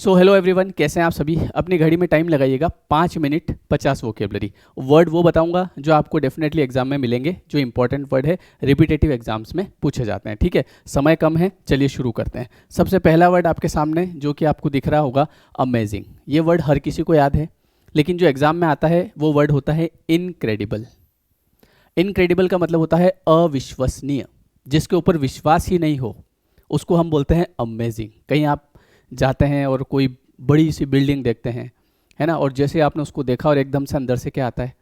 So hello everyone, कैसे हैं आप सभी। अपनी घड़ी में टाइम लगाइएगा 5 मिनट 50 वोकेबलरी वर्ड वो बताऊंगा जो आपको डेफिनेटली एग्जाम में मिलेंगे, जो इंपॉर्टेंट वर्ड है, रिपीटेटिव एग्जाम्स में पूछे जाते हैं। ठीक है, समय कम है, चलिए शुरू करते हैं। सबसे पहला वर्ड आपके सामने जो कि आपको दिख रहा होगा, अमेजिंग। ये वर्ड हर किसी को याद है, लेकिन जो एग्जाम में आता है वो वर्ड होता है इनक्रेडिबल। इनक्रेडिबल का मतलब होता है अविश्वसनीय, जिसके ऊपर विश्वास ही नहीं हो उसको हम बोलते हैं अमेजिंग। कहीं आप जाते हैं और कोई बड़ी सी बिल्डिंग देखते हैं, है ना, और जैसे आपने उसको देखा और एकदम से अंदर से क्या आता है,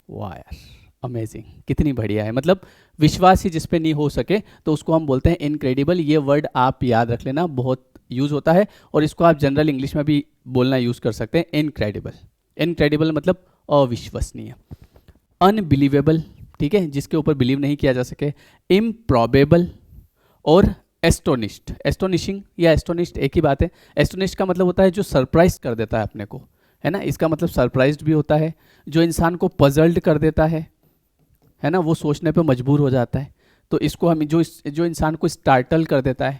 वाह यार अमेजिंग, कितनी बढ़िया है, मतलब विश्वास ही जिस पे नहीं हो सके तो उसको हम बोलते हैं इनक्रेडिबल। ये वर्ड आप याद रख लेना, बहुत यूज़ होता है और इसको आप जनरल इंग्लिश में भी बोलना यूज़ कर सकते हैं, इनक्रेडिबल। इनक्रेडिबल मतलब अविश्वसनीय। अनबिलीवेबल, ठीक है, जिसके ऊपर बिलीव नहीं किया जा सके। इम्प्रॉबेबल और एस्टोनिश्ड। एस्टोनिशिंग या एस्टोनिश्ड एक ही बात है। एस्टोनिश्ड का मतलब होता है जो सरप्राइज कर देता है अपने को, है ना, इसका मतलब सरप्राइज्ड भी होता है। जो इंसान को पजल्ड कर देता है ना, वो सोचने पे मजबूर हो जाता है, तो इसको हम जो इंसान को स्टार्टल कर देता है,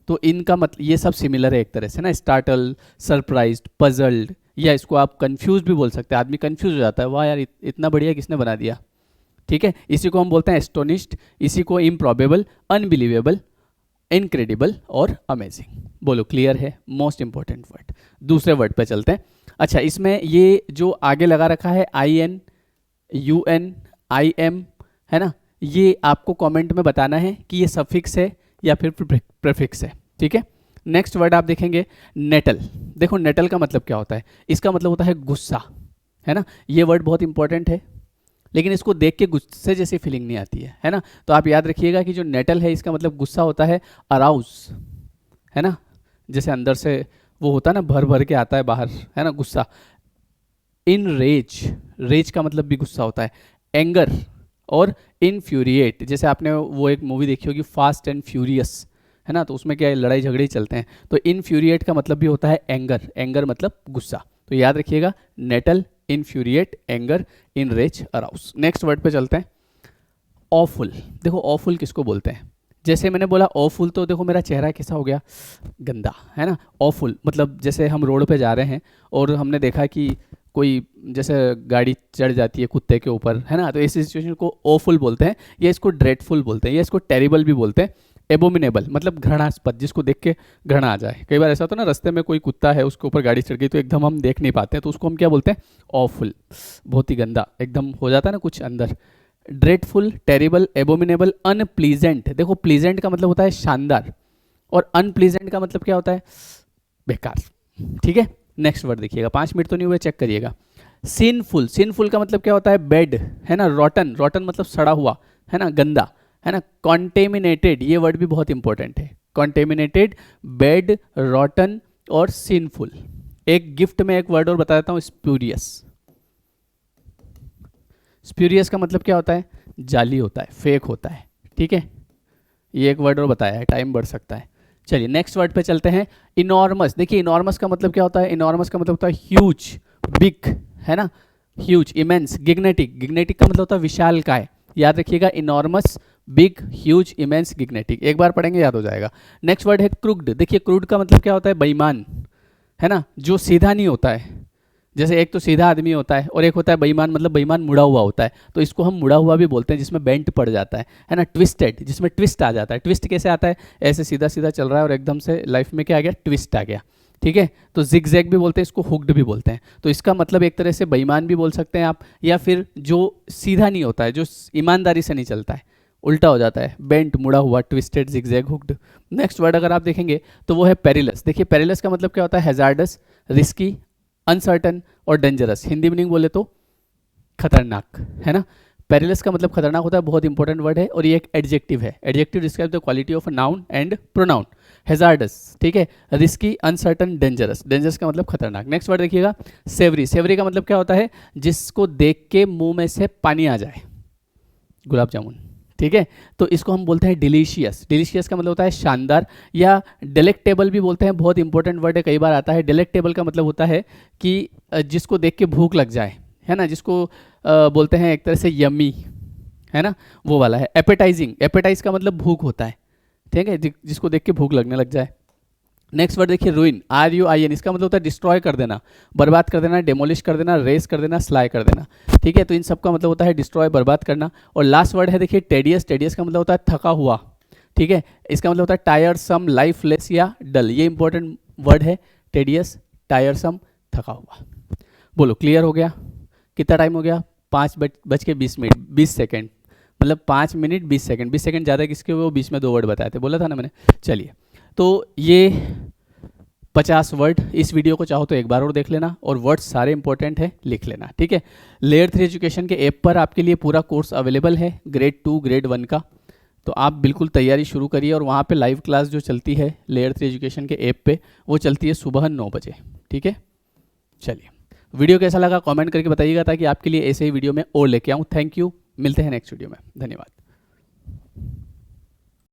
तो इनका मतलब ये सब सिमिलर है एक तरह से ना, स्टार्टल, सरप्राइज्ड, पजल्ड, या इसको आप कंफ्यूज भी बोल सकते हैं। आदमी कंफ्यूज हो जाता है, वाह यार इतना बढ़िया किसने बना दिया। ठीक है, इसी को हम बोलते हैं एस्टोनिश्ड, इसी को इम्प्रॉबेबल, अनबिलीवेबल, इनक्रेडिबल और अमेजिंग। बोलो क्लियर है, मोस्ट इंपॉर्टेंट वर्ड। दूसरे वर्ड पे चलते हैं। अच्छा, इसमें ये जो आगे लगा रखा है IN, UN, IM, है ना, ये आपको कमेंट में बताना है कि ये सफिक्स है या फिर प्रीफिक्स है। ठीक है, नेक्स्ट वर्ड आप देखेंगे नेटल। देखो नेटल का मतलब क्या होता है, इसका मतलब होता है गुस्सा, है ना। ये वर्ड बहुत इंपॉर्टेंट है, लेकिन इसको देख के गुस्से जैसी फीलिंग नहीं आती है ना। तो आप याद रखिएगा कि जो नेटल है इसका मतलब गुस्सा होता है, अराउज, है ना, जैसे अंदर से वो होता है ना, भर भर के आता है बाहर, है ना, गुस्सा। इन रेज, रेज का मतलब भी गुस्सा होता है। एंगर और इनफ्यूरिएट, जैसे आपने वो एक मूवी देखी होगी फास्ट एंड फ्यूरियस, है ना, तो उसमें क्या है, लड़ाई झगड़े चलते हैं। तो इनफ्यूरिएट का मतलब भी होता है एंगर, एंगर मतलब गुस्सा। तो याद रखिएगा nettle, infuriate, anger, enrage, arouse. Next word पे चलते हैं, ऑफुल। देखो ऑफुल किसको बोलते हैं, जैसे मैंने बोला ऑफुल, तो देखो मेरा चेहरा कैसा हो गया, गंदा, है ना। ऑफुल मतलब जैसे हम रोड पे जा रहे हैं और हमने देखा कि कोई जैसे गाड़ी चढ़ जाती है कुत्ते के ऊपर, है ना, तो इस सिचुएशन को ऑफुल बोलते हैं, या इसको ड्रेडफुल बोलते हैं, या इसको टेरिबल भी बोलते हैं। एबोमिनेबल मतलब घृणास्पद, जिसको देख के घृणा आ जाए। कई बार ऐसा होता है ना, रास्ते में कोई कुत्ता है उसके ऊपर गाड़ी चढ़ गई तो एकदम हम देख नहीं पाते हैं, तो उसको हम क्या बोलते हैं, ऑफुल, बहुत ही गंदा एकदम हो जाता है ना कुछ अंदर। Dreadful, terrible, abominable, unpleasant. देखो प्लीजेंट का मतलब होता है शानदार, और अनप्लीजेंट का मतलब क्या होता है, बेकार। ठीक है, नेक्स्ट वर्ड देखिएगा, 5 मिनट तो नहीं हुए, चेक करिएगा। सिनफुल, सिनफुल का मतलब क्या होता है, बैड, है ना। रॉटन, रॉटन मतलब सड़ा हुआ, है ना, गंदा, है ना। कॉन्टेमिनेटेड, ये वर्ड भी बहुत इंपॉर्टेंट है। कॉन्टेमिनेटेड, बैड, रॉटन और सिनफुल। एक गिफ्ट में एक वर्ड और बता देता हूं, स्प्यूरियस। स्प्यूरियस का मतलब क्या होता है, जाली होता है, फेक होता है। ठीक है, ये एक वर्ड और बताया है, टाइम बढ़ सकता है। चलिए नेक्स्ट वर्ड पे चलते हैं, इनॉर्मस। देखिए इनॉर्मस का मतलब क्या होता है, इनॉर्मस का मतलब होता है ह्यूज, बिग, है ना, ह्यूज, इमेंस। गिग्नेटिक, गिग्नेटिक का मतलब होता है विशालकाय। याद रखिएगा, इनॉर्मस, बिग, ह्यूज, इमेंस, गिग्नेटिक, एक बार पढ़ेंगे याद हो जाएगा। नेक्स्ट वर्ड है क्रूड। देखिए क्रूड का मतलब क्या होता है, बेईमान, है ना, जो सीधा नहीं होता है। जैसे एक तो सीधा आदमी होता है और एक होता है बेईमान, मतलब बेईमान मुड़ा हुआ होता है, तो इसको हम मुड़ा हुआ भी बोलते हैं, जिसमें बेंट पड़ जाता है ना। ट्विस्टेड, जिसमें ट्विस्ट आ जाता है। ट्विस्ट कैसे आता है, ऐसे सीधा सीधा चल रहा है और एकदम से लाइफ में क्या आ गया, ट्विस्ट आ गया। ठीक है, तो जिगजैग भी बोलते हैं इसको, हुक्ड भी बोलते हैं। तो इसका मतलब एक तरह से बेईमान भी बोल सकते हैं आप, या फिर जो सीधा नहीं होता है, जो ईमानदारी से नहीं चलता है, उल्टा हो जाता है, बेंट, मुड़ा हुआ, twisted, zigzag, hooked. Next word अगर आप देखेंगे तो वो है पेरिलस। देखिए पेरिलस का मतलब क्या होता है, हैजार्डस, रिस्की, अनसर्टन और डेंजरस। हिंदी मीनिंग बोले तो खतरनाक, है ना। पेरिलस का मतलब खतरनाक होता है, बहुत इंपॉर्टेंट वर्ड है, और ये एक एडजेक्टिव है। Adjective describe the quality of a noun and pronoun. Hazards, ठीक है, रिस्की, अनसर्टन, डेंजरस। डेंजरस का मतलब खतरनाक। नेक्स्ट वर्ड देखिएगा, सेवरी। सेवरी का मतलब क्या होता है, जिसको देख के मुंह में से पानी आ जाए, गुलाब जामुन। ठीक है, तो इसको हम बोलते हैं डिलीशियस। डिलीशियस का मतलब होता है शानदार, या डेलेक्टेबल भी बोलते हैं, बहुत इंपॉर्टेंट वर्ड है, कई बार आता है। डेलेक्टेबल का मतलब होता है कि जिसको देख के भूख लग जाए, है ना, जिसको बोलते हैं एक तरह से यम्मी, है ना, वो वाला है। एपेटाइजिंग, एपेटाइज का मतलब भूख होता है, ठीक है, जिसको देख के भूख लगने लग जाए। नेक्स्ट वर्ड देखिए रुइन, RUIN, इसका मतलब होता है डिस्ट्रॉय कर देना, बर्बाद कर देना, डेमोलिश कर देना, रेस कर देना, स्लाय कर देना। ठीक है, तो इन सब का मतलब होता है डिस्ट्रॉय, बर्बाद करना। और लास्ट वर्ड है देखिए टेडियस, टेडियस का मतलब होता है थका हुआ। ठीक है, इसका मतलब होता है टायरसम, लाइफलेस या डल। ये इंपॉर्टेंट वर्ड है टेडियस, टायरसम, थका हुआ। बोलो क्लियर हो गया? कितना टाइम हो गया? 5:20 20 सेकेंड, मतलब 5 मिनट 20 सेकेंड। 20 सेकेंड ज़्यादा किसके हुए? वो बीच में 2 वर्ड बताए थे, बोला था ना मैंने। चलिए, तो ये 50 वर्ड, इस वीडियो को चाहो तो एक बार और देख लेना, और वर्ड्स सारे इंपॉर्टेंट है, लिख लेना। ठीक है, लेयर 3 एजुकेशन के ऐप पर आपके लिए पूरा कोर्स अवेलेबल है, ग्रेड 2 ग्रेड 1 का। तो आप बिल्कुल तैयारी शुरू करिए, और वहाँ पे लाइव क्लास जो चलती है लेयर 3 एजुकेशन के ऐप पे, वो चलती है सुबह 9 बजे। ठीक है, चलिए, वीडियो कैसा लगा कमेंट करके बताइएगा, ताकि आपके लिए ऐसे ही वीडियो में और लेके आऊँ। थैंक यू, मिलते हैं नेक्स्ट वीडियो में, धन्यवाद।